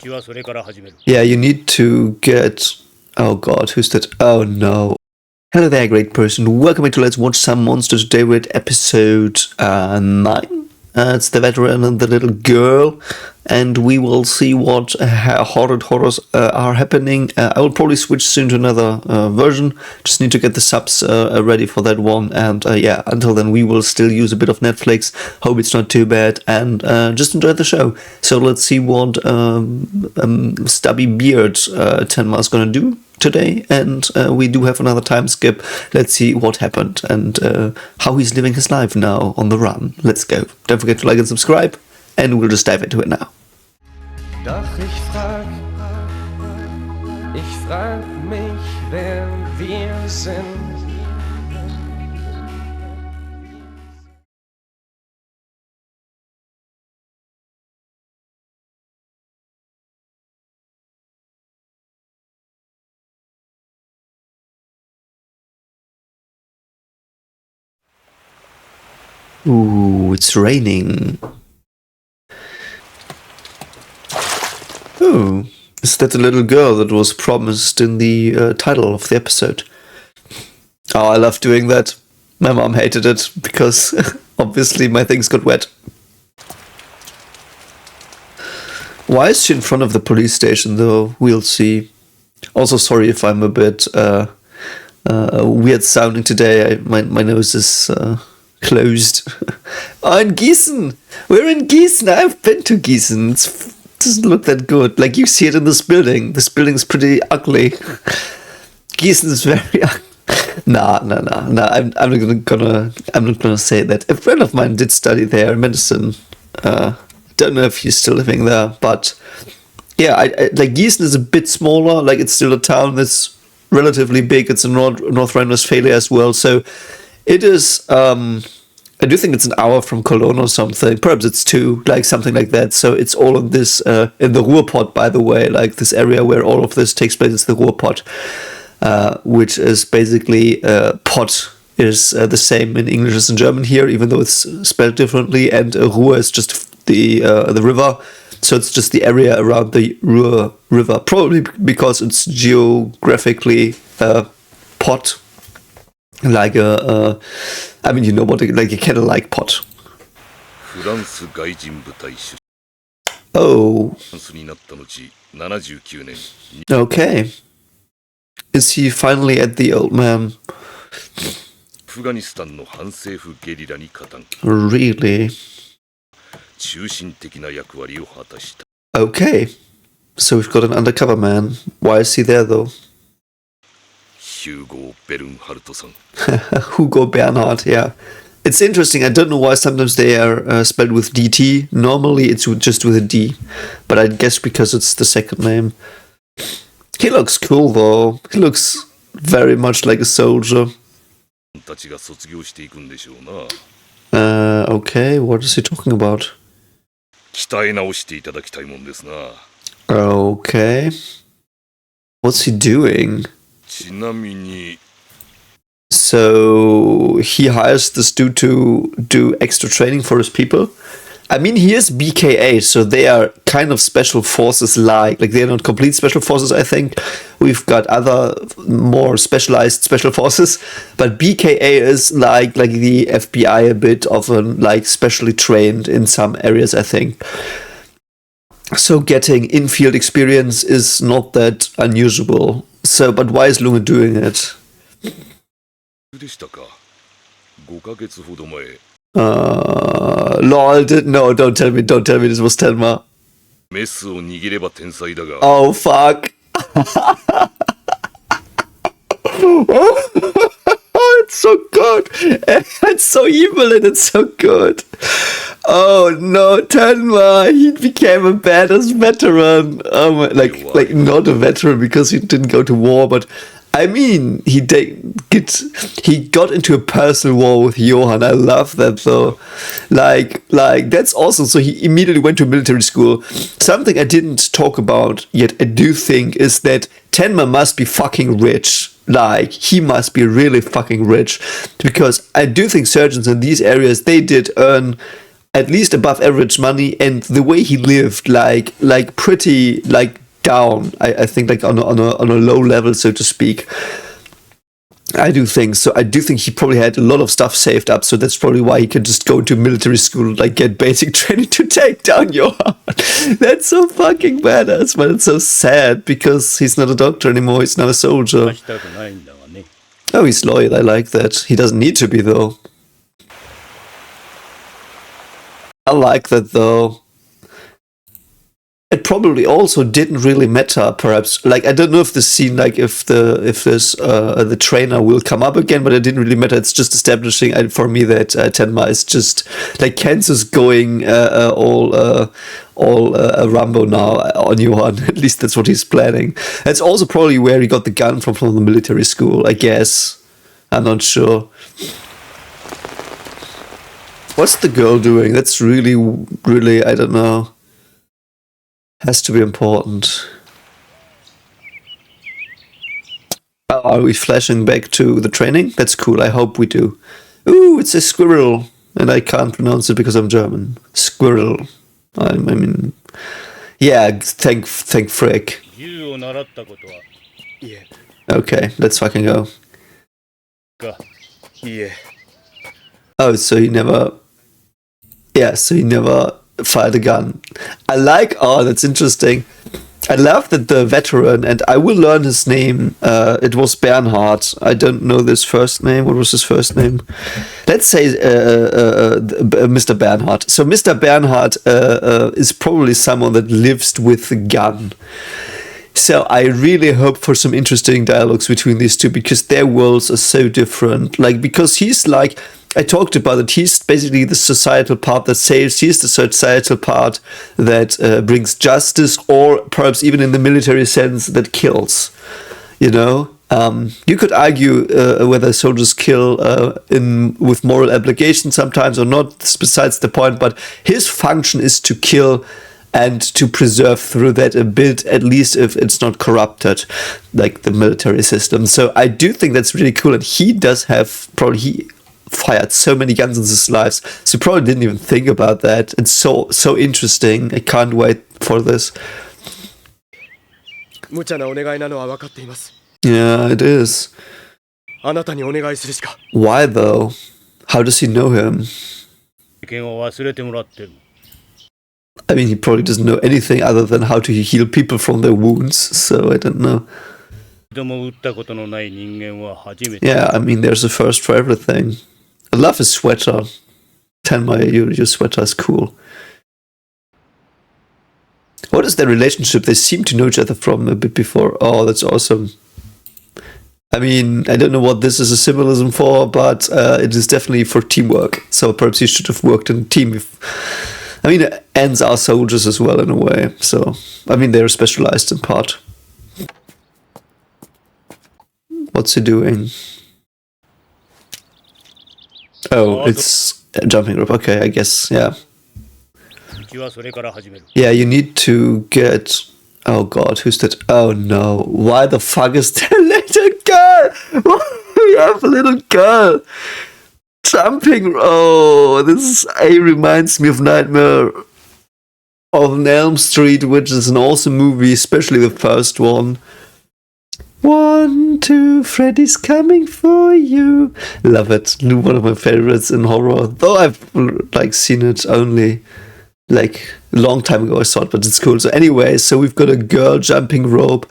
Yeah, you need to get... Oh god, who's that? Oh no. Hello there, great person. Welcome back to Let's Watch Some Monsters. Today we're at episode 9. It's the veteran and the little girl. And we will see what horrors are happening. I will probably switch soon to another version. Just need to get the subs ready for that one. And yeah, until then we will still use a bit of Netflix. Hope it's not too bad. And just enjoy the show. So let's see what Stubby Beard Tenma is going to do today. And we do have another time skip. Let's see what happened and how he's living his life now on the run. Let's go. Don't forget to like and subscribe. And we'll just dive into it now. Doch ich frag mich, wer wir sind. Ooh, it's raining. Oh, is that the little girl that was promised in the title of the episode? Oh, I love doing that. My mom hated it because obviously my things got wet. Why is she in front of the police station though? We'll see. Also, sorry if I'm a bit weird sounding today. My nose is closed. Oh, in Giessen! We're in Giessen! I've been to Giessen. It doesn't look that good. Like, you see it in this building. This building's pretty ugly. Giessen is very ugly. Nah. I'm not gonna say that. A friend of mine did study there, medicine. Don't know if he's still living there, but yeah, like Giessen is a bit smaller. Like, it's still a town that's relatively big. It's in North Rhine-Westphalia as well, so it is. I do think it's an hour from Cologne or something. Perhaps it's 2, like something like that. So it's all in this, in the Ruhrpott, by the way, like this area where all of this takes place is the Ruhrpott, which is basically, pot is the same in English as in German here, even though it's spelled differently. And Ruhr is just the river. So it's just the area around the Ruhr River, probably because it's geographically pot. Like I mean, you know what, like a kettle-like pot. Oh. Okay. Is he finally at the old man? Really? Okay. So we've got an undercover man. Why is he there though? Hugo Bernhardt. Hugo Bernhardt, yeah. It's interesting. I don't know why sometimes they are spelled with DT. Normally it's just with a D. But I guess because it's the second name. He looks cool though. He looks very much like a soldier. Okay, what is he talking about? Okay. What's he doing? So he hires this dude to do extra training for his people. I mean, he is BKA, so they are kind of special forces like they're not complete special forces, I think. We've got other more specialized special forces, but BKA is like the FBI a bit of like specially trained in some areas, I think. So getting in-field experience is not that unusual. So, but why is Lunge doing it? Lol, no, don't tell me this was Tenma. Oh, fuck. It's so good. It's so evil and it's so good. Oh no, Tenma, he became a badass veteran. Like not a veteran because he didn't go to war, but I mean, he got into a personal war with Johann. I love that though. Like that's awesome. So he immediately went to military school. Something I didn't talk about yet, I do think, is that Tenma must be fucking rich. Like, he must be really fucking rich, because I do think surgeons in these areas, they did earn at least above average money, and the way he lived, like pretty like down. I think like on a low level, so to speak. I do think so. I do think he probably had a lot of stuff saved up, so that's probably why he could just go to military school, like get basic training to take down your heart. That's so fucking badass, but it's so sad because he's not a doctor anymore. He's now a soldier. Oh, he's loyal. I like that. He doesn't need to be though. I like that though. It probably also didn't really matter, perhaps. Like, I don't know if the scene, like, if the trainer will come up again, but it didn't really matter. It's just establishing for me that Tenma is just like Kenzo's going all Rambo now on Johan. At least that's what he's planning. That's also probably where he got the gun from the military school, I guess. I'm not sure. What's the girl doing? That's really, really, I don't know. Has to be important. Are we flashing back to the training? That's cool. I hope we do. Ooh, it's a squirrel. And I can't pronounce it because I'm German. Squirrel. I mean... Yeah, thank frick. Okay, let's fucking go. Oh, so he never... Yeah, so he never... fired a gun. I like, oh, that's interesting. I love that the veteran, and I will learn his name, it was Bernhardt. I don't know this first name. What was his first name? Let's say Mr. Bernhardt. So Mr. Bernhardt is probably someone that lives with the gun. So I really hope for some interesting dialogues between these two, because their worlds are so different. Like, because he's like, I talked about it, he's basically the societal part that saves, he's the societal part that brings justice, or perhaps even in the military sense, that kills. You know? You could argue whether soldiers kill with moral obligation sometimes or not, that's besides the point, but his function is to kill and to preserve through that a bit, at least if it's not corrupted, like the military system. So I do think that's really cool, and he does have, probably he fired so many guns in his life, so he probably didn't even think about that. It's so interesting. I can't wait for this. Yeah, it is. Why though? How does he know him? I mean, he probably doesn't know anything other than how to heal people from their wounds, so I don't know. Yeah, I mean, there's a first for everything. I love his sweater. Tenma, your sweater is cool. What is their relationship? They seem to know each other from a bit before. Oh, that's awesome. I mean, I don't know what this is a symbolism for, but it is definitely for teamwork. So perhaps you should have worked in a team. I mean, ants are soldiers as well in a way. So, I mean, they're specialized in part. What's he doing? Oh, it's a jumping rope. Okay, I guess, yeah. Yeah, you need to get... Oh god, who's that? Oh no, why the fuck is there a little girl? We have a little girl jumping. Oh, reminds me of Nightmare on Elm Street, which is an awesome movie, especially the first one. 1, 2, Freddy's coming for you. Love it. One of my favorites in horror. Though I've like seen it only like a long time ago, I thought, but it's cool. So anyway, so we've got a girl jumping rope.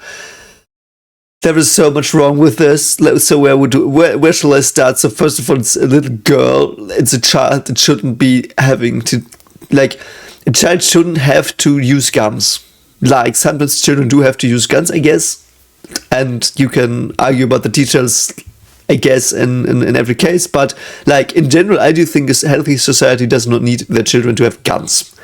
There is so much wrong with this. So where shall I start? So first of all, it's a little girl. It's a child. It shouldn't be having to, like, a child shouldn't have to use guns. Like, sometimes children do have to use guns, I guess. And you can argue about the details, I guess, in every case. But, like, in general, I do think a healthy society does not need their children to have guns.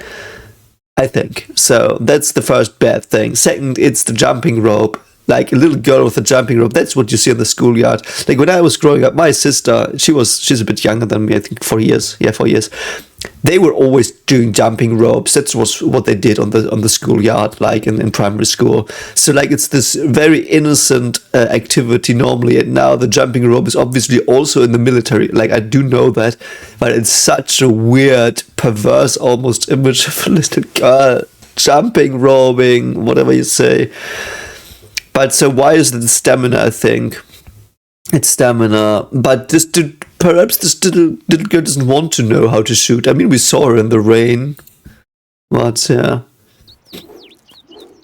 I think. So that's the first bad thing. Second, it's the jumping rope. Like, a little girl with a jumping rope. That's what you see in the schoolyard. Like, when I was growing up, my sister, she's a bit younger than me, I think 4 years. Yeah, 4 years. they were always doing jumping ropes. That was what they did on the schoolyard, like in primary school. So like it's this very innocent activity normally, and now the jumping rope is obviously also in the military. Like I do know that, but it's such a weird, perverse, almost image of a little girl jumping, roping, whatever you say. But so why is it stamina? I think it's stamina, but perhaps this little girl doesn't want to know how to shoot. I mean, we saw her in the rain. But yeah.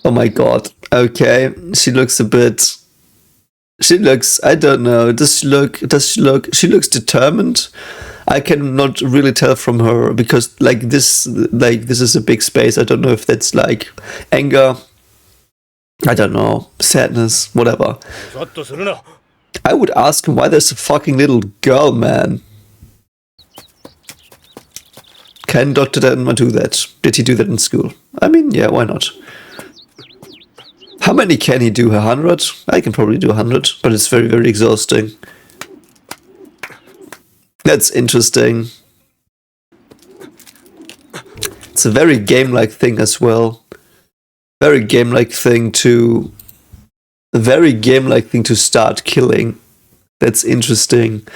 Oh my god. Okay, she looks a bit. She looks. I don't know. Does she look? She looks determined. I cannot really tell from her because like this is a big space. I don't know if that's like anger. I don't know, sadness, whatever. I would ask him why there's a fucking little girl, man. Can Dr. Tenma do that? Did he do that in school? I mean, yeah, why not? How many can he do? 100? I can probably do 100, but it's very, very exhausting. That's interesting. It's a very game-like thing as well. Very game-like thing to start killing. That's interesting.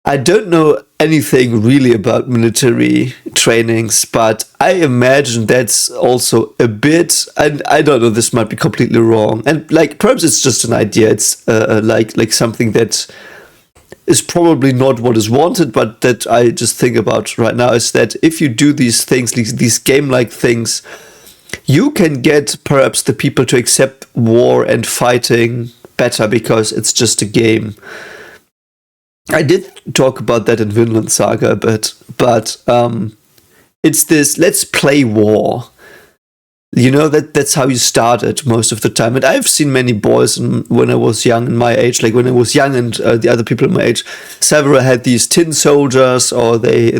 I don't know anything really about military trainings, but I imagine that's also a bit, and I don't know, this might be completely wrong, and like perhaps it's just an idea. It's like something that is probably not what is wanted, but that I just think about right now is that if you do these things, these game-like things, you can get perhaps the people to accept war and fighting better because it's just a game. I did talk about that in Vinland Saga a bit, but it's this, let's play war. You know, that's how you start it most of the time. And I've seen many boys when I was young, in my age, like when I was young and the other people in my age, several had these tin soldiers, or they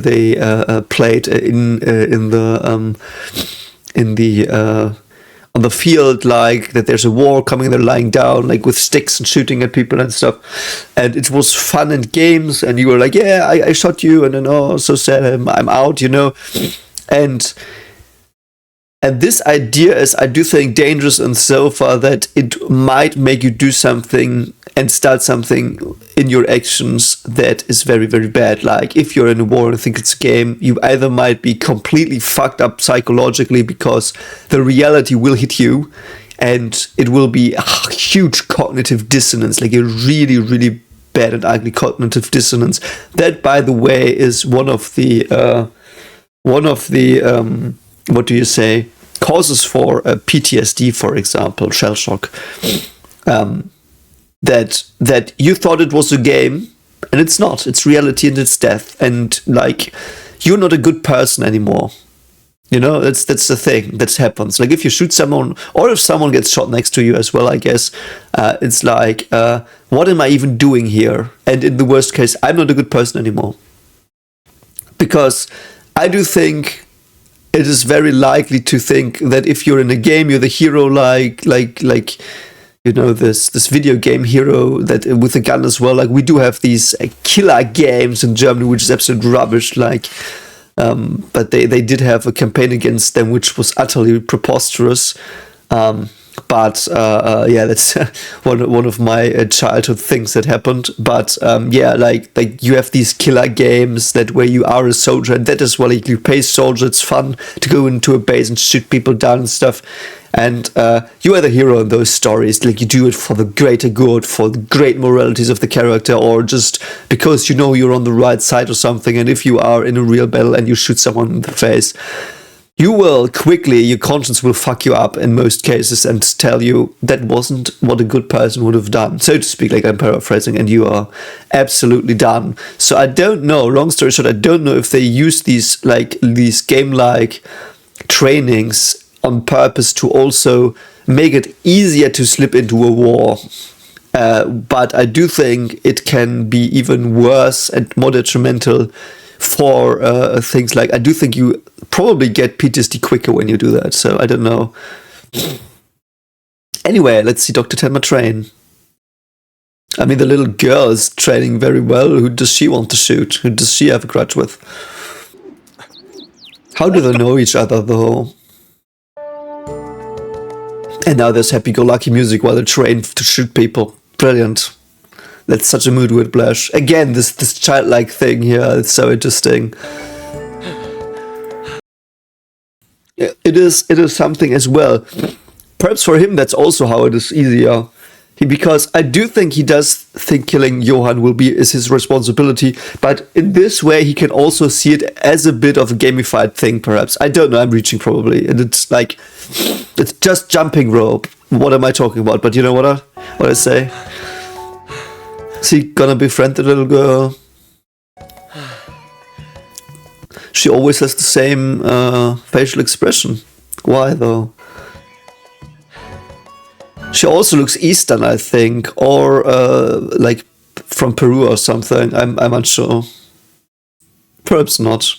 played on the field, like that there's a war coming, they're lying down like with sticks and shooting at people and stuff, and it was fun and games, and you were like, yeah, I shot you, and then oh, so sad, I'm out, you know. And this idea is, I do think, dangerous and so far that it might make you do something and start something in your actions that is very, very bad. Like if you're in a war and think it's a game, you either might be completely fucked up psychologically because the reality will hit you, and it will be a huge cognitive dissonance, like a really, really bad and ugly cognitive dissonance. That, by the way, is one of the what do you say, causes for PTSD, for example, shell shock. That you thought it was a game, and it's not. It's reality and it's death, and like you're not a good person anymore. You know, that's the thing that happens. Like if you shoot someone, or if someone gets shot next to you as well, I guess it's like, what am I even doing here? And in the worst case, I'm not a good person anymore, because I do think it is very likely to think that if you're in a game, you're the hero, like you know, this video game hero that with a gun as well. Like we do have these killer games in Germany, which is absolute rubbish. Like, but they did have a campaign against them, which was utterly preposterous. But yeah, that's one of my childhood things that happened. But yeah, like you have these killer games that where you are a soldier, and that is why like, you play soldier. It's fun to go into a base and shoot people down and stuff. And you are the hero in those stories. Like you do it for the greater good, for the great moralities of the character, or just because you know you're on the right side or something. And if you are in a real battle and you shoot someone in the face, you will quickly, your conscience will fuck you up in most cases and tell you that wasn't what a good person would have done, so to speak, like I'm paraphrasing, and you are absolutely done. So I don't know, long story short, I don't know if they use these game-like trainings on purpose to also make it easier to slip into a war. But I do think it can be even worse and more detrimental for things like, I do think you probably get PTSD quicker when you do that, so I don't know. Anyway, let's see Dr. Tenma train. I mean, the little girl is training very well. Who does she want to shoot? Who does she have a grudge with? How do they know each other, though? And now there's happy-go-lucky music while they train to shoot people. Brilliant. That's such a mood whiplash. Again, this childlike thing here, it's so interesting. It is something as well. Perhaps for him that's also how it is easier. Because I do think he does think killing Johann is his responsibility, but in this way he can also see it as a bit of a gamified thing, perhaps. I don't know, I'm reaching probably. And it's like, it's just jumping rope. What am I talking about? But you know what I say? Is he gonna befriend the little girl? She always has the same facial expression. Why though? She also looks Eastern, I think, or like from Peru or something. I'm unsure. Perhaps not.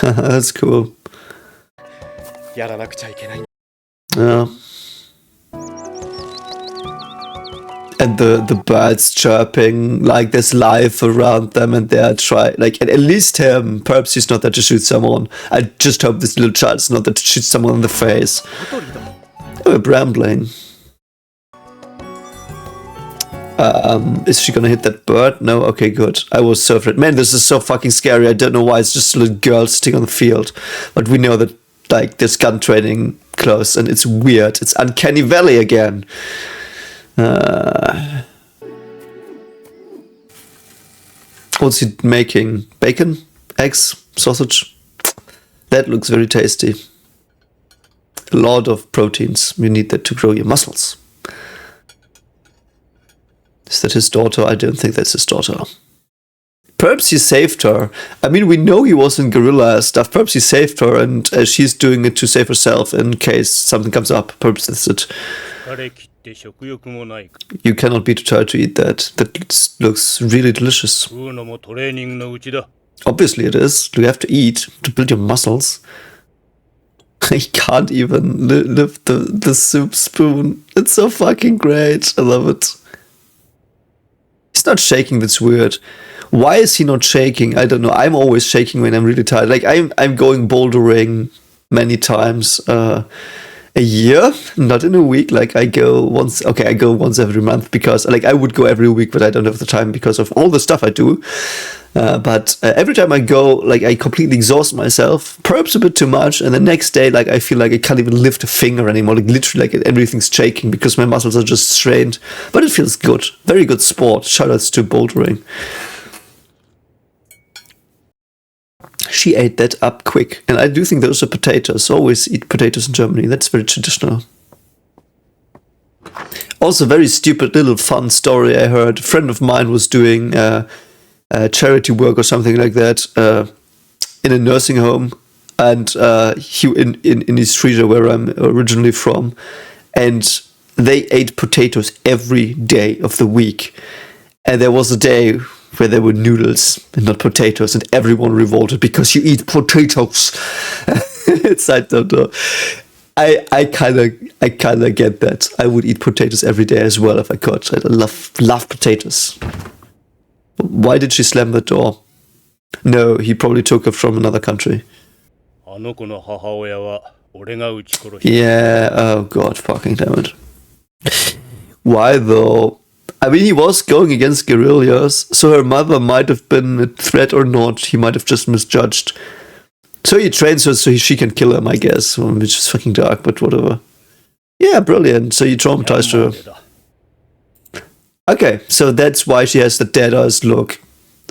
That's cool. Yeah. And the birds chirping, like there's life around them, and they're and at least him, perhaps he's not there to shoot someone. I just hope this little child's not there to shoot someone in the face. Oh, a brambling. Is she gonna hit that bird? No? Okay, good. I was so afraid. Man, this is so fucking scary. I don't know why it's just a little girl sitting on the field. But we know that, like, there's gun training close, and it's weird. It's Uncanny Valley again. What's he making? Bacon? Eggs? Sausage? That looks very tasty. A lot of proteins. You need that to grow your muscles. Is that his daughter? I don't think that's his daughter. Perhaps he saved her. I mean, we know he was in guerrilla stuff. Perhaps he saved her, and she's doing it to save herself in case something comes up. Perhaps that's it. You cannot be too tired to eat that. That looks really delicious. Obviously it is. You have to eat to build your muscles. I can't even lift the soup spoon. It's so fucking great. I love it. He's not shaking, that's weird. Why is he not shaking? I don't know. I'm always shaking when I'm really tired. Like, I'm going bouldering many times a year, not in a week. Like, I go once every month because, like, I would go every week, but I don't have the time because of all the stuff I do. But every time I go, like, I completely exhaust myself, perhaps a bit too much, and the next day, like, I feel like I can't even lift a finger anymore. Like, literally, like, everything's shaking because my muscles are just strained. But it feels good. Very good sport. Shoutouts to bouldering. She ate that up quick. And I do think those are potatoes. Always eat potatoes in Germany. That's very traditional. Also, very stupid little fun story I heard. A friend of mine was doing charity work or something like that in a nursing home. And he in East Frisia, where I'm originally from. And they ate potatoes every day of the week. And there was a day where there were noodles and not potatoes, and everyone revolted because you eat potatoes. It's, I don't know. I kind of get that. I would eat potatoes every day as well if I could. I love potatoes. Why did she slam the door? No, he probably took her from another country. Yeah, oh god, fucking damn it. Why though? I mean, he was going against guerrillas, so her mother might have been a threat or not. He might have just misjudged. So he trains her so she can kill him, I guess, which is fucking dark, but whatever. Yeah, brilliant. So you traumatized her. Okay, so that's why she has the dead-eyes look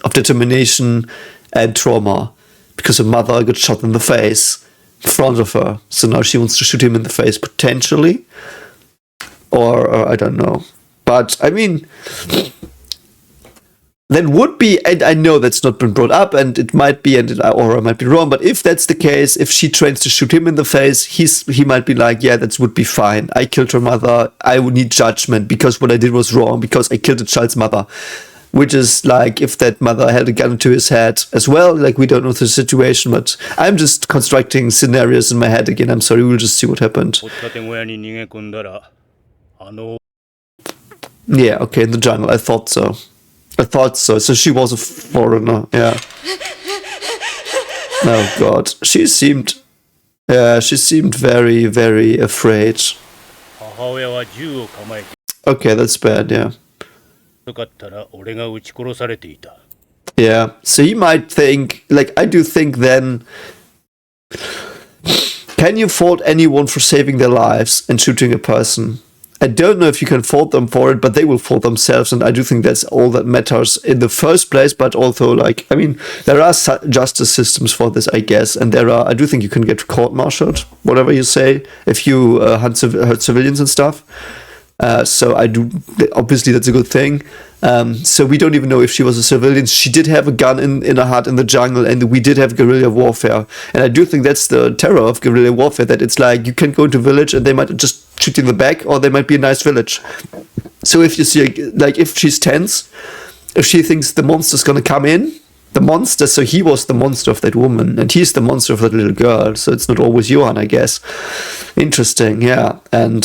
of determination and trauma, because her mother got shot in the face in front of her. So now she wants to shoot him in the face, potentially. Or I don't know. But, I mean, that would be, and I know that's not been brought up, and it might be, or I might be wrong, but if that's the case, if she trains to shoot him in the face, he might be like, yeah, that would be fine. I killed her mother. I would need judgment because what I did was wrong, because I killed a child's mother. Which is like if that mother held a gun to his head as well. Like, we don't know the situation, but I'm just constructing scenarios in my head again. I'm sorry, we'll just see what happened. Yeah, okay, in the jungle. I thought so. So she was a foreigner, yeah. Oh God, she seemed very, very afraid. 母親は銃を構えて Okay, that's bad, yeah. よかったら俺が撃ち殺されていた。 Yeah, so he might think, like, I do think then, can you fault anyone for saving their lives and shooting a person? I don't know if you can fault them for it, but they will fault themselves, and I do think that's all that matters in the first place, but also, like, I mean, there are justice systems for this, I guess, and I do think you can get court-martialed, whatever you say, if you hurt civilians and stuff. So I do, obviously that's a good thing. So we don't even know if she was a civilian. She did have a gun in her hut in the jungle, and we did have guerrilla warfare. And I do think that's the terror of guerrilla warfare, that it's like you can go into a village and they might just shoot you in the back, or they might be a nice village. So if you see, like, if she's tense, if she thinks the monster's gonna come in, the monster, so he was the monster of that woman, and he's the monster of that little girl, so it's not always Johan, I guess. Interesting, yeah. And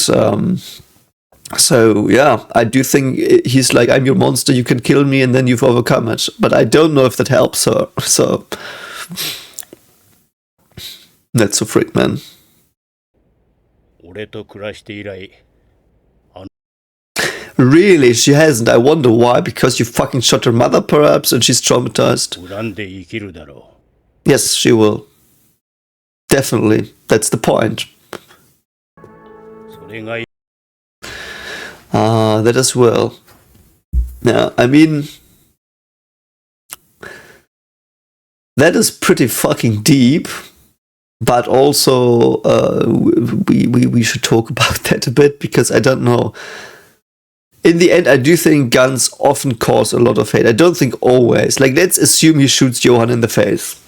so, yeah, I do think he's like, I'm your monster, you can kill me, and then you've overcome it. But I don't know if that helps her, so... That's a freak, man. 俺と暮らして以来、 Really? She hasn't? I wonder why. Because you fucking shot her mother, perhaps, and she's traumatized? 恨んで生きるだろ Yes, she will. Definitely. That's the point. う。それが Ah, that as well. Yeah, I mean... That is pretty fucking deep. But also, we should talk about that a bit, because I don't know. In the end, I do think guns often cause a lot of hate. I don't think always. Like, let's assume he shoots Johan in the face.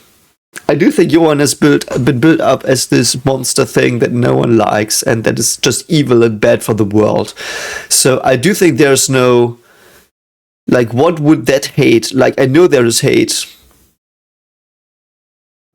I do think Johan has been built up as this monster thing that no one likes, and that is just evil and bad for the world. So I do think there's no... Like, what would that hate? Like, I know there is hate.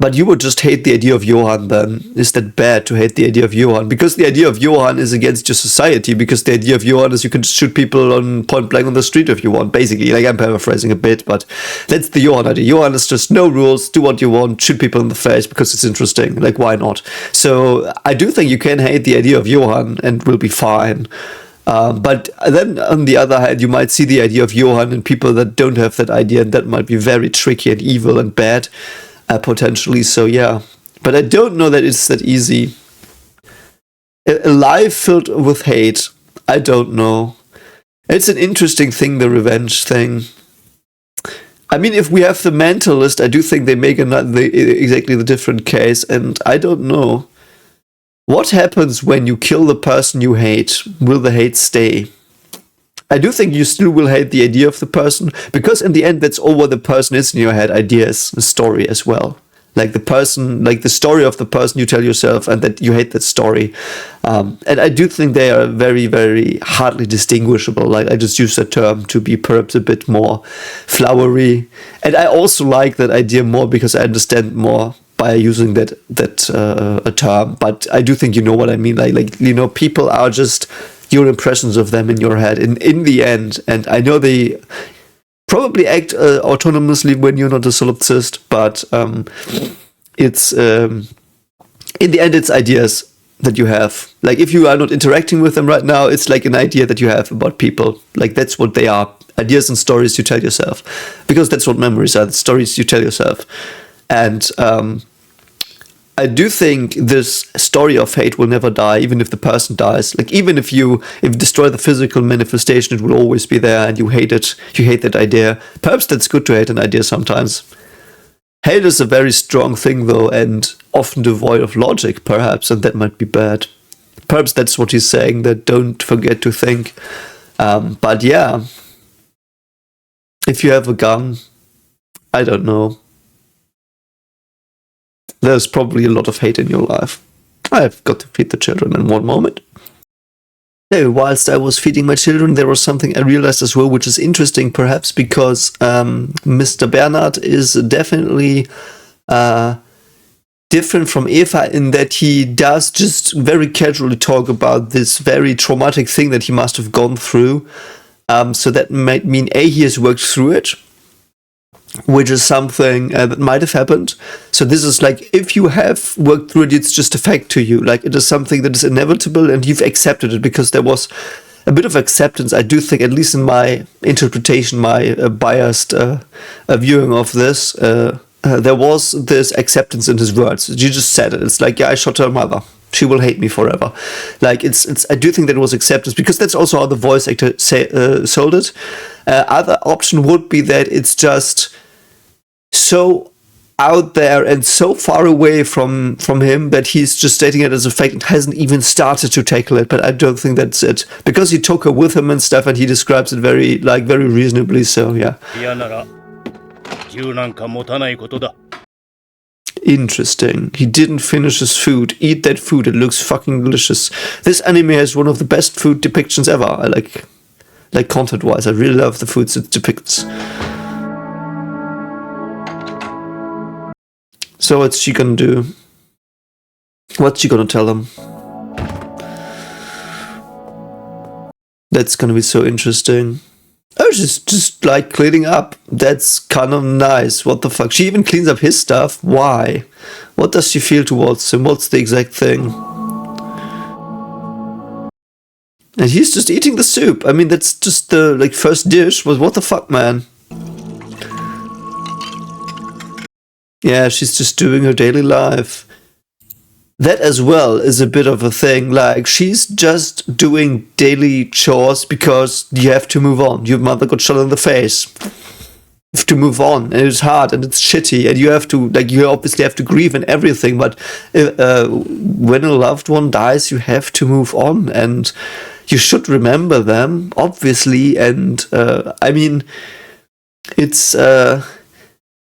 But you would just hate the idea of Johan then. Is that bad to hate the idea of Johan? Because the idea of Johan is against your society, because the idea of Johan is you can shoot people on point blank on the street if you want, basically. Like, I'm paraphrasing a bit, but that's the Johan idea. Johan is just no rules, do what you want, shoot people in the face because it's interesting. Like, why not? So I do think you can hate the idea of Johan and will be fine. But then, on the other hand, you might see the idea of Johan in people that don't have that idea, and that might be very tricky and evil and bad. Potentially, so yeah. But I don't know that it's that easy. A life filled with hate, I don't know. It's an interesting thing, the revenge thing. I mean, if we have the mentalist, I do think they make exactly the different case, and I don't know. What happens when you kill the person you hate? Will the hate stay? I do think you still will hate the idea of the person, because in the end, that's all what the person is in your head. Ideas, a story as well. Like the person, like the story of the person you tell yourself, and that you hate that story. And I do think they are very, very hardly distinguishable. Like, I just use that term to be perhaps a bit more flowery. And I also like that idea more because I understand more by using that term. But I do think you know what I mean. Like you know, people are just your impressions of them in your head in the end, and I know they probably act autonomously when you're not a solipsist, but it's in the end it's ideas that you have. Like, if you are not interacting with them right now, it's like an idea that you have about people. Like, that's what they are, ideas and stories you tell yourself, because that's what memories are, the stories you tell yourself. And I do think this story of hate will never die, even if the person dies. Like, even if you destroy the physical manifestation, it will always be there, and you hate it. You hate that idea. Perhaps that's good to hate an idea sometimes. Hate is a very strong thing, though, and often devoid of logic, perhaps, and that might be bad. Perhaps that's what he's saying, that don't forget to think. But yeah, if you have a gun, I don't know. There's probably a lot of hate in your life. I've got to feed the children in one moment. So, whilst I was feeding my children, there was something I realized as well, which is interesting, perhaps, because Mr. Bernhardt is definitely different from Eva in that he does just very casually talk about this very traumatic thing that he must have gone through. So that might mean, A, he has worked through it, which is something that might have happened. So this is like, if you have worked through it, it's just a fact to you. Like, it is something that is inevitable, and you've accepted it, because there was a bit of acceptance, I do think, at least in my interpretation, my biased viewing of this. There was this acceptance in his words. You just said it. It's like, yeah, I shot her mother. She will hate me forever. Like, it's. I do think that it was acceptance, because that's also how the voice actor sold it. Other option would be that it's just so out there and so far away from him that he's just stating it as a fact and hasn't even started to tackle it. But I don't think that's it, because he took her with him and stuff, and he describes it very reasonably. So yeah. 嫌なら銃なんか持たないことだ。 Interesting. He didn't finish his food. Eat that food. It looks fucking delicious. This anime has one of the best food depictions ever. I like content-wise. I really love the foods it depicts. So what's she gonna do? What's she gonna tell him? That's gonna be so interesting. Oh, she's just like cleaning up. That's kind of nice. What the fuck? She even cleans up his stuff. Why? What does she feel towards him? What's the exact thing? And he's just eating the soup. I mean, that's just the like first dish. Was what the fuck, man? Yeah, she's just doing her daily life. That as well is a bit of a thing. Like, she's just doing daily chores because you have to move on. Your mother got shot in the face. You have to move on, and it's hard and it's shitty, and you have to, like, you obviously have to grieve and everything. But when a loved one dies, you have to move on, and you should remember them, obviously. And I mean, it's.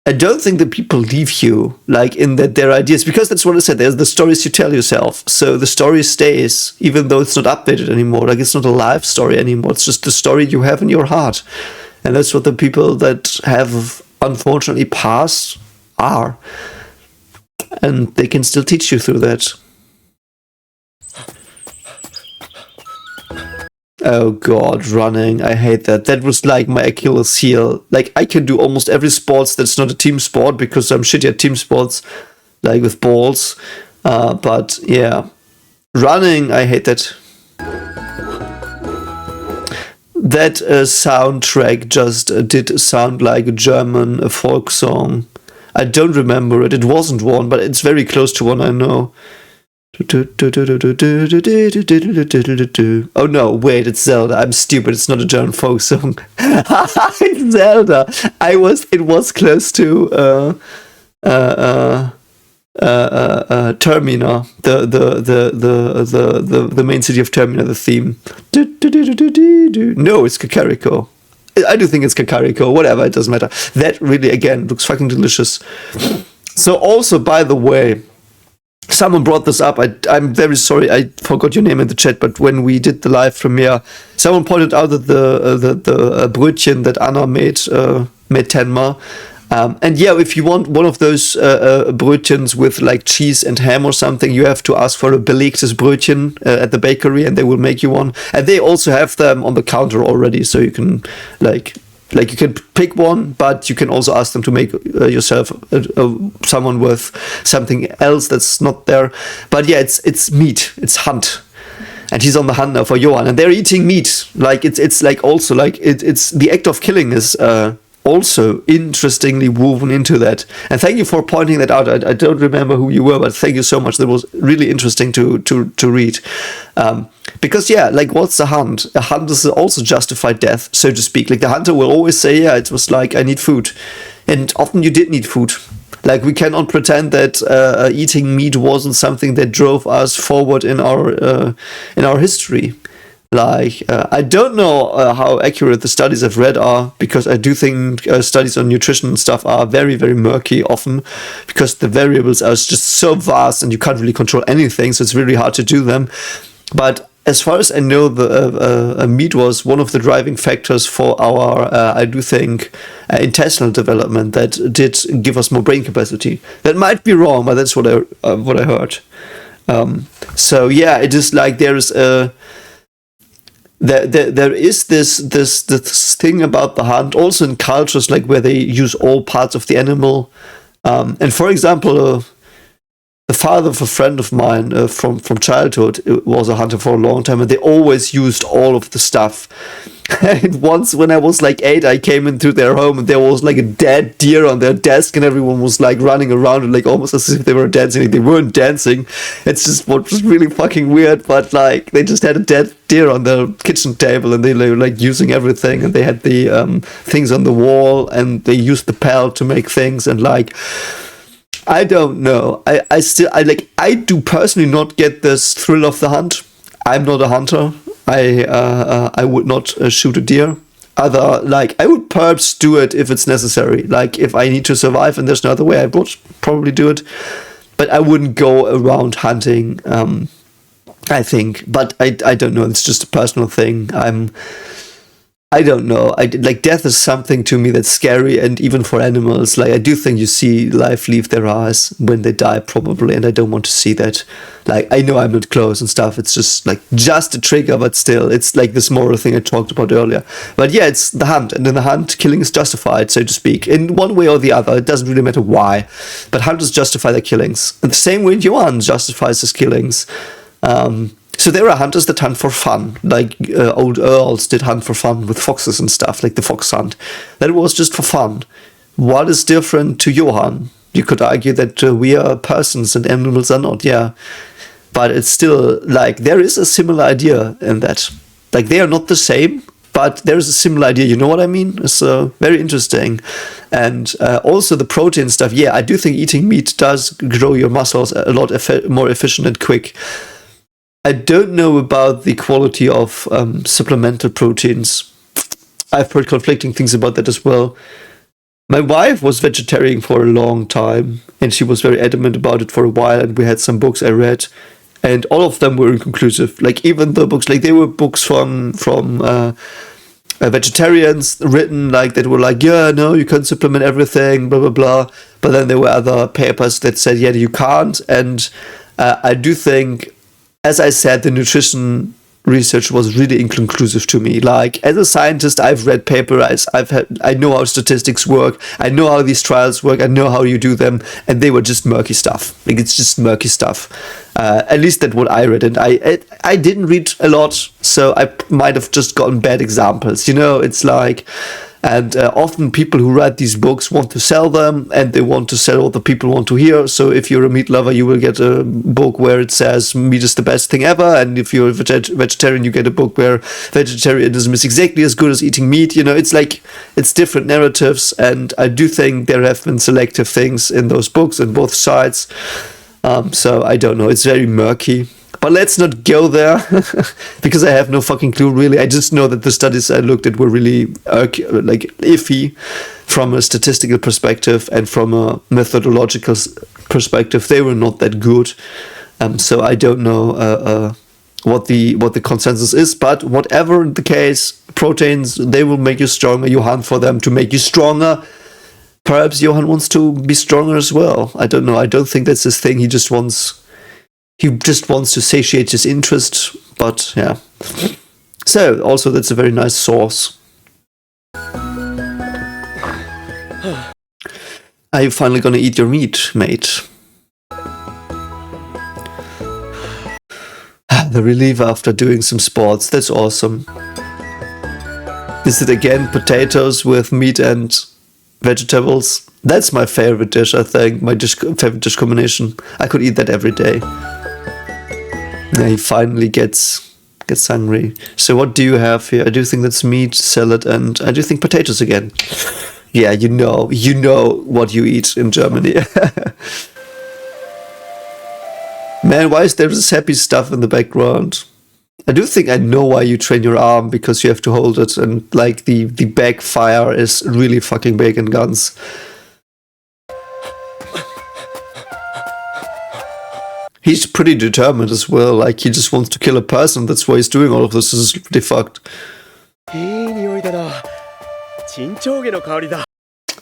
I don't think that people leave you, like, in that their ideas, because that's what I said, there's the stories you tell yourself. So the story stays, even though it's not updated anymore. Like, it's not a live story anymore. It's just the story you have in your heart. And that's what the people that have unfortunately passed are. And they can still teach you through that. Oh god, running. I hate that. That was like my Achilles heel. Like, I can do almost every sports that's not a team sport, because I'm shitty at team sports, like with balls. But yeah, running, I hate that. That soundtrack just did sound like a German folk song. I don't remember it. It wasn't one, but it's very close to one, I know. Oh no, wait, it's Zelda. I'm stupid. It's not a German folk song. It's Zelda. It was close to Termina, the main city of Termina, the theme. No, it's Kakariko. I do think it's Kakariko. Whatever, it doesn't matter. That really, again, looks fucking delicious. So also, by the way, someone brought this up. I'm very sorry, I forgot your name in the chat, but when we did the live premiere, someone pointed out that the brötchen that Anna made Tenma. And yeah, if you want one of those brötchens with like cheese and ham or something, you have to ask for a belegtes Brötchen at the bakery, and they will make you one. And they also have them on the counter already, so you can like you can pick one, but you can also ask them to make yourself someone with something else that's not there. But yeah, it's meat, it's hunt, and he's on the hunt now for Johan, and they're eating meat. Like it's like also like it's the act of killing is also interestingly woven into that. And thank you for pointing that out. I don't remember who you were, but thank you so much. That was really interesting to read. Because yeah, like, what's a hunt? A hunt is also justified death, so to speak. Like, the hunter will always say, yeah, it was like, I need food. And often you did need food. Like, we cannot pretend that eating meat wasn't something that drove us forward in our history. Like, I don't know how accurate the studies I've read are, because I do think studies on nutrition and stuff are very, very murky often, because the variables are just so vast and you can't really control anything, so it's really hard to do them. But as far as I know, the meat was one of the driving factors for our, I do think, intestinal development that did give us more brain capacity. That might be wrong, but that's what I heard. So yeah, it is like there is a... there is this thing about the hunt, also in cultures like where they use all parts of the animal. And for example, the father of a friend of mine from childhood was a hunter for a long time, and they always used all of the stuff. And once, when I was like 8, I came into their home, and there was like a dead deer on their desk, and everyone was like running around and like almost as if they were dancing. Like, they weren't dancing. It's just what was really fucking weird. But like they just had a dead deer on their kitchen table, and they were like using everything, and they had the things on the wall, and they used the pelt to make things, and like. I don't know. I do personally not get this thrill of the hunt. I'm not a hunter. I would not shoot a deer. I would perhaps do it if it's necessary. Like if I need to survive and there's no other way, I would probably do it. But I wouldn't go around hunting. I think, but I don't know. It's just a personal thing. I don't know. Like death is something to me that's scary, and even for animals, like I do think you see life leave their eyes when they die, probably, and I don't want to see that. Like I know I'm not close and stuff. It's just like just a trigger, but still, it's like this moral thing I talked about earlier. But yeah, it's the hunt, and in the hunt, killing is justified, so to speak, in one way or the other. It doesn't really matter why, but hunters justify their killings. In the same way, Johan justifies his killings. So there are hunters that hunt for fun, like old earls did hunt for fun with foxes and stuff, like the fox hunt. That was just for fun. What is different to Johan? You could argue that we are persons and animals are not, yeah. But it's still, like, there is a similar idea in that. Like, they are not the same, but there is a similar idea, you know what I mean? It's very interesting. And also the protein stuff, yeah, I do think eating meat does grow your muscles a lot more efficient and quick. I don't know about the quality of supplemental proteins. I've heard conflicting things about that as well. My wife was vegetarian for a long time, and she was very adamant about it for a while, and we had some books I read, and all of them were inconclusive. Like, even the books, like, they were books from vegetarians written, like, that were like, yeah, no, you can supplement everything, blah, blah, blah. But then there were other papers that said, yeah, you can't, and I do think, as I said, the nutrition research was really inconclusive to me. Like, as a scientist, I've read papers, I know how statistics work, I know how these trials work, I know how you do them, and they were just murky stuff. Like, it's just murky stuff. At least that's what I read, and I didn't read a lot, so I might have just gotten bad examples. You know, it's like. And often people who write these books want to sell them, and they want to sell what the people want to hear. So if you're a meat lover, you will get a book where it says meat is the best thing ever. And if you're a vegetarian, you get a book where vegetarianism is exactly as good as eating meat. You know, it's like, it's different narratives. And I do think there have been selective things in those books on both sides. So I don't know. It's very murky. But let's not go there, because I have no fucking clue, really. I just know that the studies I looked at were really iffy from a statistical perspective, and from a methodological perspective, they were not that good. So I don't know what the consensus is. But whatever the case, proteins, they will make you stronger. You hunt for them to make you stronger. Perhaps Johan wants to be stronger as well. I don't know. I don't think that's his thing. He just wants to satiate his interest, but yeah. So, also, that's a very nice source. Are you finally gonna eat your meat, mate? The relief after doing some sports, that's awesome. Is it again potatoes with meat and vegetables? That's my favorite dish, I think. My favorite dish combination. I could eat that every day. Yeah, he finally gets hungry. So what do you have here? I do think that's meat, salad, and I do think potatoes again. Yeah, you know what you eat in Germany. Man, why is there this happy stuff in the background? I do think I know why you train your arm, because you have to hold it, and like the backfire is really fucking big in guns. He's pretty determined as well, like he just wants to kill a person, that's why he's doing all of this. This is pretty fucked.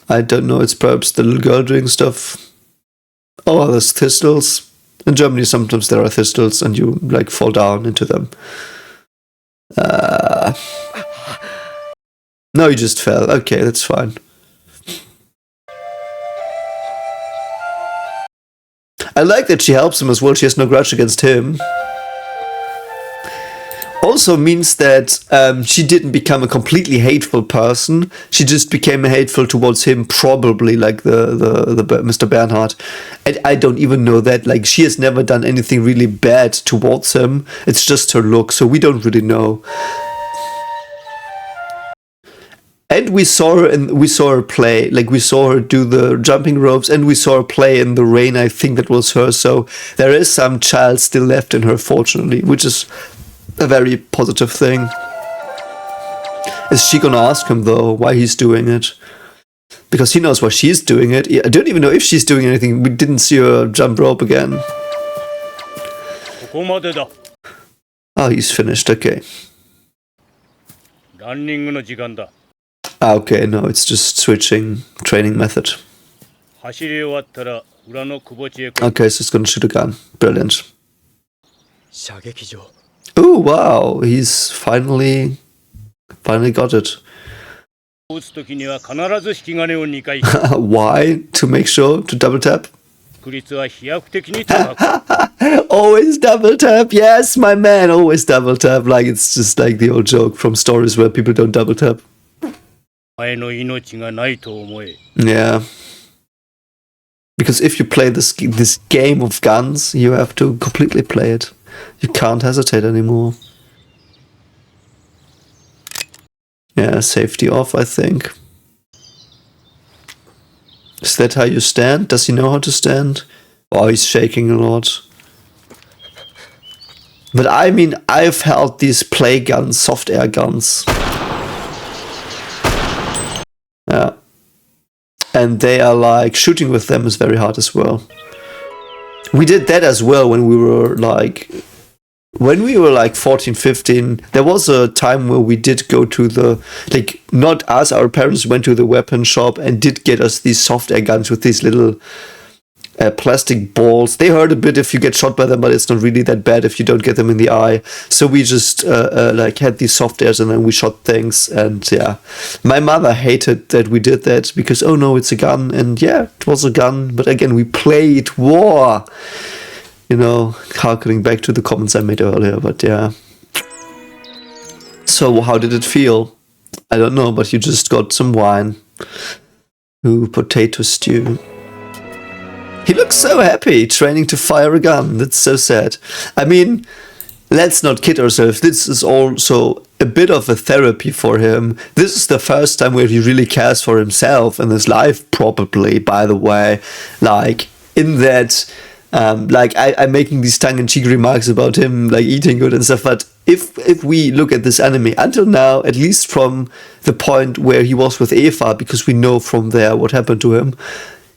I don't know, it's perhaps the little girl doing stuff. Oh, there's thistles. In Germany sometimes there are thistles and you like fall down into them. Yeah. No, he just fell. Okay, that's fine. I like that she helps him as well. She has no grudge against him. Also means that she didn't become a completely hateful person. She just became hateful towards him, probably, like the Mr. Bernhardt. And I don't even know that. Like, she has never done anything really bad towards him. It's just her look, so we don't really know. And we saw her play, like we saw her do the jumping ropes, and we saw her play in the rain. I think that was her. So there is some child still left in her, fortunately, which is a very positive thing. Is she gonna ask him though why he's doing it? Because he knows why she's doing it. I don't even know if she's doing anything. We didn't see her jump rope again. Oh, he's finished. Okay. Okay, no, it's just switching training method. Okay, so it's gonna shoot a gun. Brilliant. Oh wow, he's finally got it. Why? To make sure to double tap? Always double tap. Yes, my man, always double tap. Like, it's just like the old joke from stories where people don't double tap. Yeah. Because if you play this game of guns, you have to completely play it. You can't hesitate anymore. Yeah, safety off, I think. Is that how you stand? Does he know how to stand? Oh, he's shaking a lot. But I mean, I've held these play guns, soft air guns. Yeah. And they are like, shooting with them is very hard as well. We did that as well when we were like 14, 15. There was a time where we did go to the, like, not us, our parents went to the weapon shop and did get us these soft air guns with these little plastic balls. They hurt a bit if you get shot by them, but it's not really that bad if you don't get them in the eye. So we just like had these soft airs and then we shot things. And yeah, my mother hated that we did that because, oh no, it's a gun. And yeah, it was a gun, but again, we played war, you know, harkening back to the comments I made earlier. But yeah, so how did it feel? I don't know, but you just got some wine. Ooh, potato stew. He looks so happy training to fire a gun. That's so sad. I mean, let's not kid ourselves. This is also a bit of a therapy for him. This is the first time where he really cares for himself in his life, probably, by the way. Like, in that, like, I'm making these tongue-in-cheek remarks about him, like, eating good and stuff, but if we look at this anime, until now, at least from the point where he was with Eva, because we know from there what happened to him,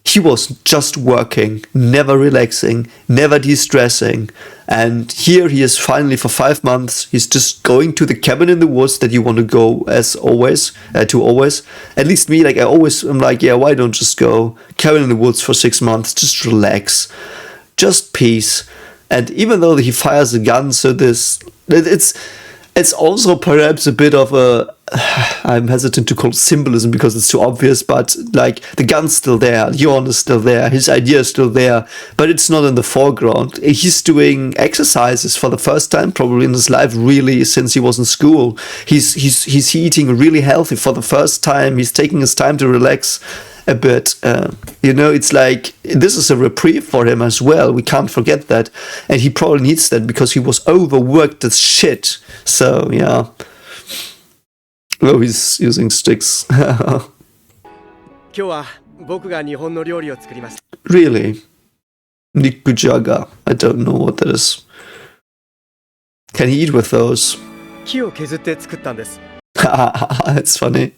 he was just working, never relaxing, never de-stressing. And here he is finally for 5 months. He's just going to the cabin in the woods that you want to go as always, to always. At least me, like, I'm like, yeah, why don't just go cabin in the woods for 6 months? Just relax. Just peace. And even though he fires a gun, so it's also perhaps a bit of a, I'm hesitant to call it symbolism because it's too obvious, but like the gun's still there, Leon is still there, his idea is still there, but it's not in the foreground. He's doing exercises for the first time probably in his life, really, since he was in school. He's eating really healthy for the first time. He's taking his time to relax a bit. You know, it's like this is a reprieve for him as well. We can't forget that, and he probably needs that because he was overworked as shit. So yeah. Oh, he's using sticks. Really? Nikujaga. I don't know what that is. Can he eat with those? That's funny.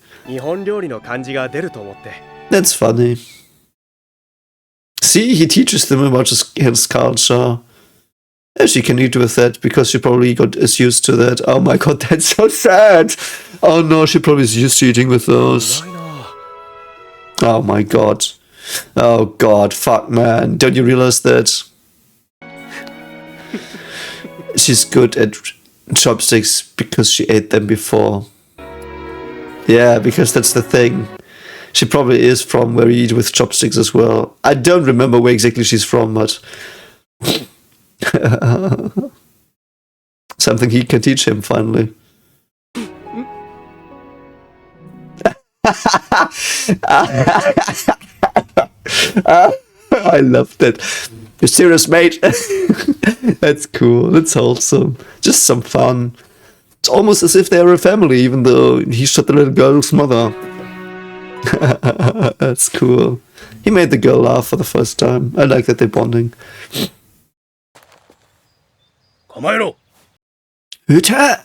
That's funny. See, he teaches them about his culture. Yeah, she can eat with that because she probably is used to that. Oh my god, that's so sad. Oh no, she probably is used to eating with those. Oh my god. Oh god, fuck man. Don't you realize that? She's good at chopsticks because she ate them before. Yeah, because that's the thing. She probably is from where you eat with chopsticks as well. I don't remember where exactly she's from, but something he can teach him finally. I love that. You're serious, mate? That's cool. That's wholesome. Just some fun. It's almost as if they're a family, even though he shot the little girl's mother. That's cool. He made the girl laugh for the first time. I like that they're bonding. Ute!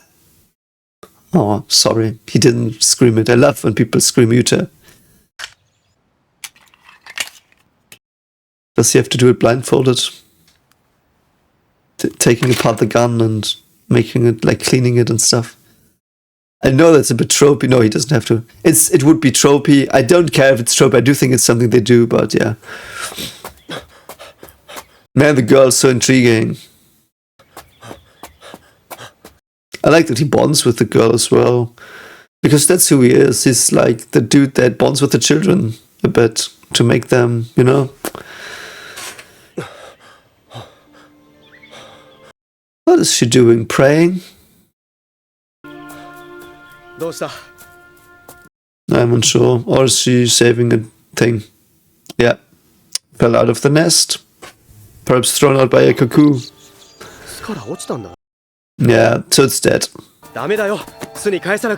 Oh, sorry. He didn't scream it. I love when people scream Ute. Does he have to do it blindfolded? Taking apart the gun and making it, like, cleaning it and stuff. I know that's a bit tropey. No, he doesn't have to. It would be tropey. I don't care if it's tropey. I do think it's something they do, but yeah. Man, the girl's so intriguing. I like that he bonds with the girl as well. Because that's who he is. He's like the dude that bonds with the children a bit to make them, you know. What is she doing? Praying? I'm unsure. Or is she saving a thing? Yeah. Fell out of the nest. Perhaps thrown out by a cuckoo. Yeah, so it's dead.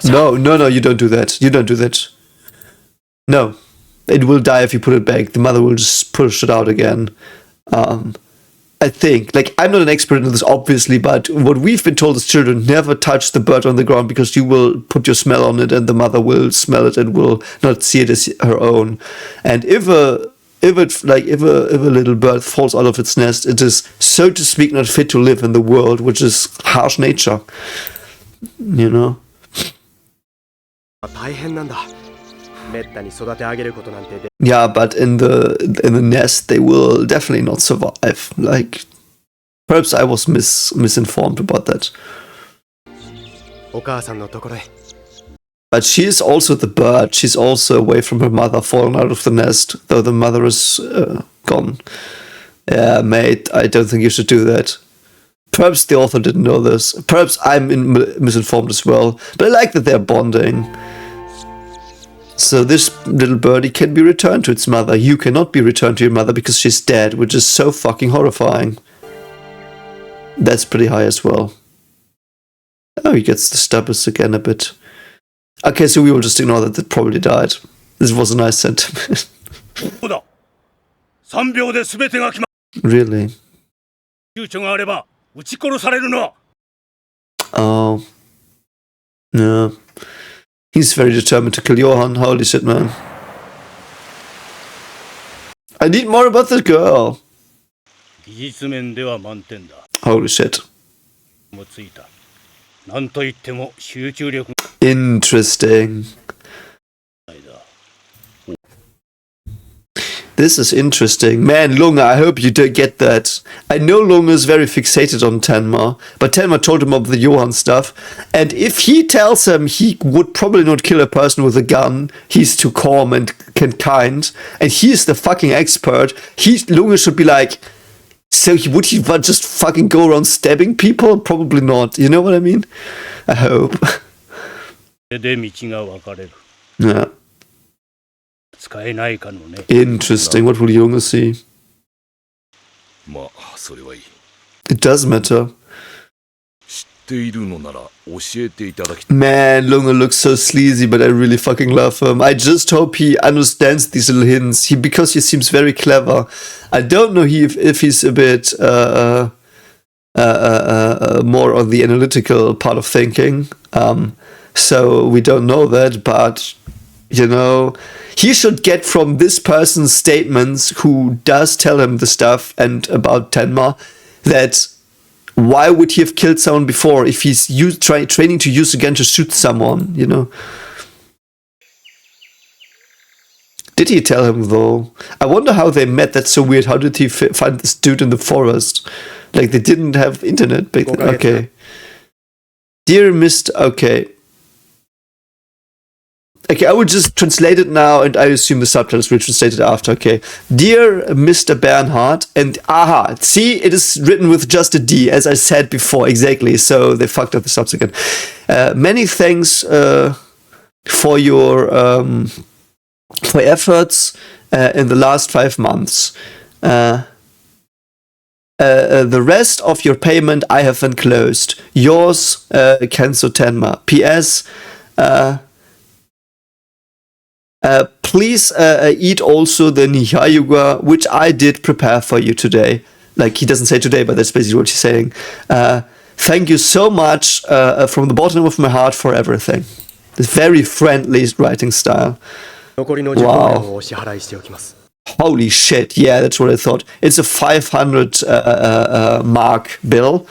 No, you don't do that. You don't do that. No. It will die if you put it back. The mother will just push it out again. I think, like, I'm not an expert in this, obviously, but what we've been told as children, never touch the bird on the ground because you will put your smell on it and the mother will smell it and will not see it as her own. And if a little bird falls out of its nest, it is, so to speak, not fit to live in the world, which is harsh nature. You know? Yeah, but in the nest they will definitely not survive. Like, perhaps I was misinformed about that. But she is also the bird. She's also away from her mother, fallen out of the nest, though the mother is gone. Yeah, mate, I don't think you should do that. Perhaps the author didn't know this. Perhaps I'm misinformed as well. But I like that they're bonding. So this little birdie can be returned to its mother. You cannot be returned to your mother because she's dead, which is so fucking horrifying. That's pretty high as well. Oh, he gets the stubbers again a bit. Okay, so we will just ignore that it probably died. This was a nice sentiment. Really? Oh. No. He's very determined to kill Johann. Holy shit, man. I need more about the girl. Holy shit. Interesting. This is interesting. Man, Lunga, I hope you do get that. I know Lunga is very fixated on Tenma, but Tenma told him of the Johann stuff, and if he tells him he would probably not kill a person with a gun, he's too calm and kind, and he's the fucking expert, Lunga should be like, so would he just fucking go around stabbing people? Probably not. You know what I mean? I hope. Yeah. Interesting. What will Junge see? It does matter. Man, Lunge looks so sleazy, but I really fucking love him. I just hope he understands these little hints. Because he seems very clever. I don't know if he's a bit more on the analytical part of thinking. So we don't know that, but you know, he should get from this person's statements who does tell him the stuff and about Tenma that why would he have killed someone before if he's training to use a gun to shoot someone, you know? Did he tell him though? I wonder how they met. That's so weird. How did he find this dude in the forest? Like they didn't have internet back then. Okay. Dear Mr. Okay. Okay, I will just translate it now, and I assume the subtitles will translate it after. Okay. Dear Mr. Bernhardt, and aha, see, it is written with just a D, as I said before, exactly. So they fucked up the subs again. Many thanks for your for efforts in the last 5 months. The rest of your payment I have enclosed. Yours, Kenzo Tenma. P.S. Please eat also the nihayuga, which I did prepare for you today. Like, he doesn't say today, but that's basically what he's saying. Thank you so much from the bottom of my heart for everything. This very friendly writing style. Wow. Holy shit, yeah, that's what I thought. It's a 500 mark bill.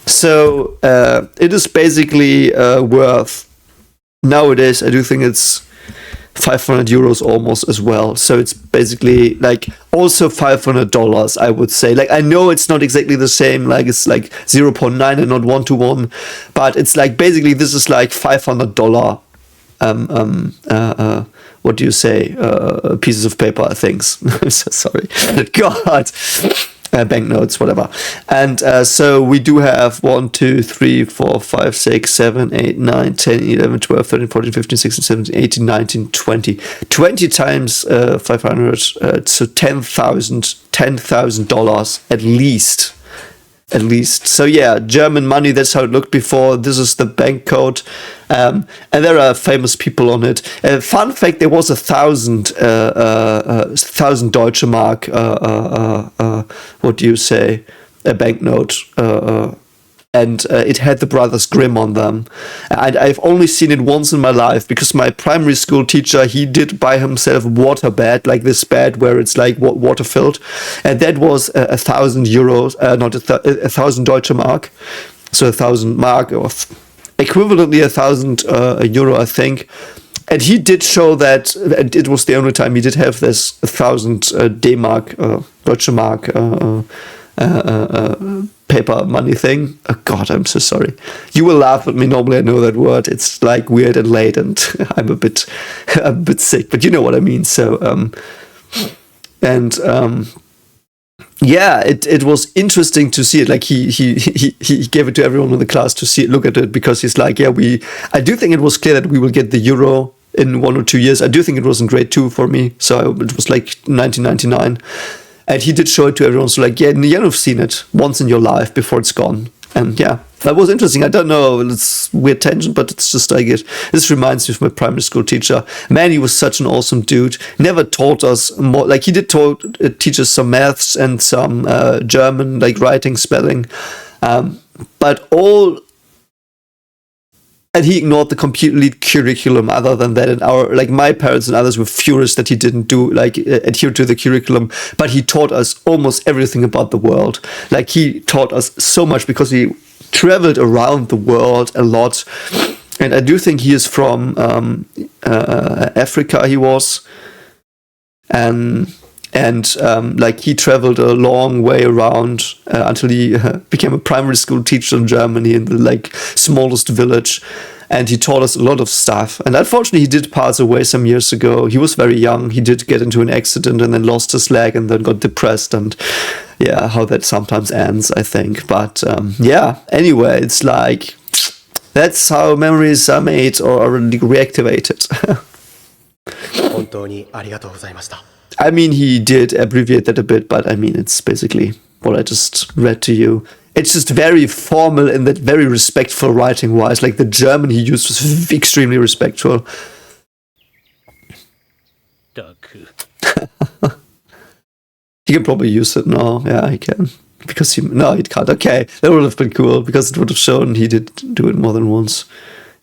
So it is basically worth, nowadays, I do think it's 500 euros almost as well. So it's basically like also $500, I would say. Like, I know it's not exactly the same, like it's like 0.9 and not 1-to-1, but it's like basically this is like $500 what do you say, pieces of paper things. I'm so sorry. God. Banknotes, whatever. And so we do have 1, 2, 3, 4, 5, 6, 7, 8, 9, 10, 11, 12, 13, 14, 15, 16, 17, 18, 19, 20. 20 times 500, so $10,000 at least. At least. So yeah, German money, that's how it looked before. This is the bank code. And there are famous people on it. Fun fact, there was 1,000 Deutsche Mark, what do you say, a banknote. And it had the Brothers Grimm on them. And I've only seen it once in my life because my primary school teacher, he did buy himself water bed, like this bed where it's like water filled. And that was 1,000 euros, not 1,000 Deutsche Mark. So 1,000 Mark, or equivalently 1,000 euro, I think. And he did show that, and it was the only time he did have this 1,000 D-Mark, Deutsche Mark, paper money thing. Oh God, I'm so sorry. You will laugh at me. Normally I know that word. It's like weird and late, and I'm a bit sick, but you know what I mean. So yeah, it was interesting to see it. Like he gave it to everyone in the class to see it, look at it, because he's like, yeah, I do think it was clear that we will get the euro in 1 or 2 years. I do think it was in grade 2 for me, so it was like 1999. And he did show it to everyone. So like, yeah, you've seen it once in your life before it's gone. And yeah, that was interesting. I don't know, it's weird tangent, but it's just like it. This reminds me of my primary school teacher. Man, he was such an awesome dude. Never taught us more. Like, he did teach us some maths and some German, like writing, spelling. But all... And he ignored the complete curriculum other than that. And my parents and others were furious that he didn't adhere to the curriculum. But he taught us almost everything about the world. Like, he taught us so much because he traveled around the world a lot. And I do think he is from Africa, he was. And he traveled a long way around until he became a primary school teacher in Germany in the smallest village, and he taught us a lot of stuff. And unfortunately, he did pass away some years ago. He was very young. He did get into an accident and then lost his leg and then got depressed, and yeah, how that sometimes ends, I think. But yeah, anyway, it's like that's how memories are made or are reactivated. 本当にありがとうございました。 I mean, he did abbreviate that a bit, but I mean, it's basically what I just read to you. It's just very formal and that very respectful writing-wise. Like, the German he used was extremely respectful. He can probably use it now. Yeah, he can. Because no, he can't. Okay, that would have been cool, because it would have shown he did do it more than once.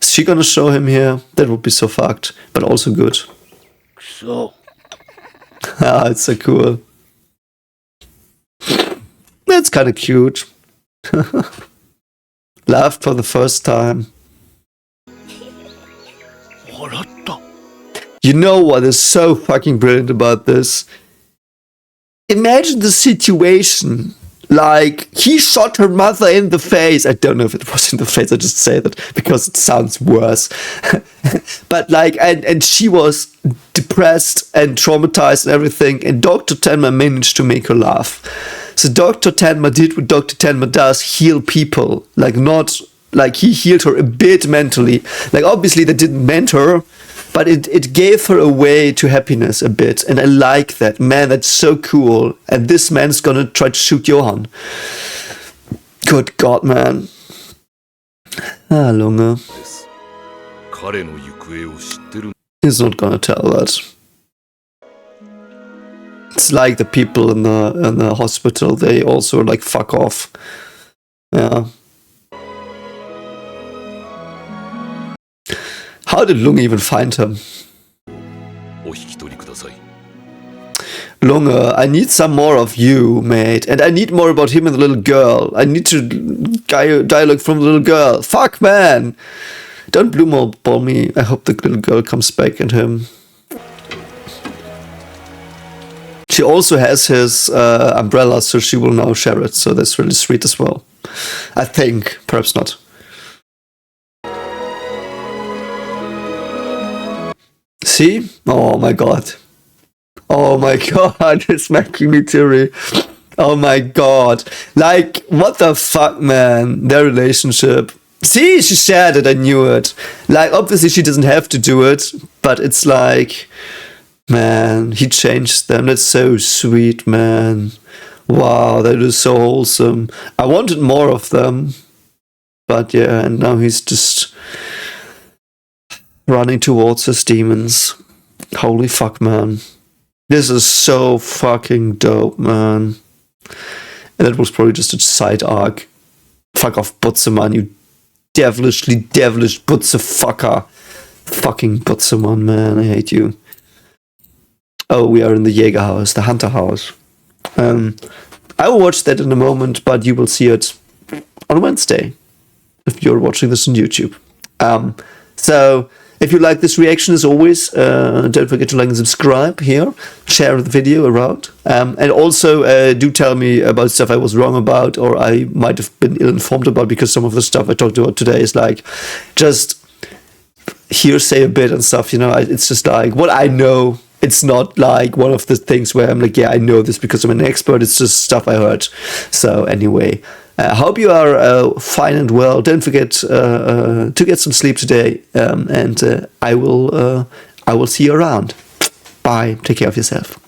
Is she gonna show him here? That would be so fucked, but also good. So. Ah, it's so cool. That's kind of cute. Laughed for the first time. You know what is so fucking brilliant about this? Imagine the situation Like, he shot her mother in the face. I don't know if it was in the face, I just say that because it sounds worse. But like, and she was depressed and traumatized and everything, and Dr. Tenma managed to make her laugh. So Dr. Tenma did what Dr. Tenma does, heal people. Like, not, like, he healed her a bit mentally. Like, obviously that didn't mend her, but it gave her a way to happiness a bit. And I like that. Man, that's so cool. And this man's gonna try to shoot Johann. Good God, man. Ah, Lunge. 彼の行方を知ってる。 He's not gonna tell that. It's like the people in the hospital, they also like fuck off. Yeah. How did Lunge even find him? お引き取りください。 Lunge, I need some more of you, mate. And I need more about him and the little girl. I need to dialogue from the little girl. Fuck, man! Don't blue ball me. I hope the little girl comes back and him. She also has his umbrella, so she will now share it. So that's really sweet as well. I think. Perhaps not. See? Oh my god. Oh my god, it's making me teary. Oh my god. Like, what the fuck, man? Their relationship. See, she shared it, I knew it. Like, obviously she doesn't have to do it, but it's like, man, he changed them. That's so sweet, man. Wow, that is so wholesome. I wanted more of them. But yeah, and now he's just running towards his demons. Holy fuck, man. This is so fucking dope, man. And that was probably just a side arc. Fuck off, Butzemann, you devilish Butze fucker. Fucking Butzemann, man, I hate you. Oh, we are in the Jäger house, the Hunter house. I will watch that in a moment, but you will see it on Wednesday if you're watching this on YouTube. So if you like this reaction, as always, don't forget to like and subscribe here, share the video around, and also do tell me about stuff I was wrong about or I might have been ill-informed about, because some of the stuff I talked about today is like just hearsay a bit and stuff, you know. It's just like what I know. It's not like one of the things where I'm like, yeah, I know this because I'm an expert. It's just stuff I heard. So anyway, I hope you are fine and well. Don't forget to get some sleep today, and I will see you around. Bye. Take care of yourself.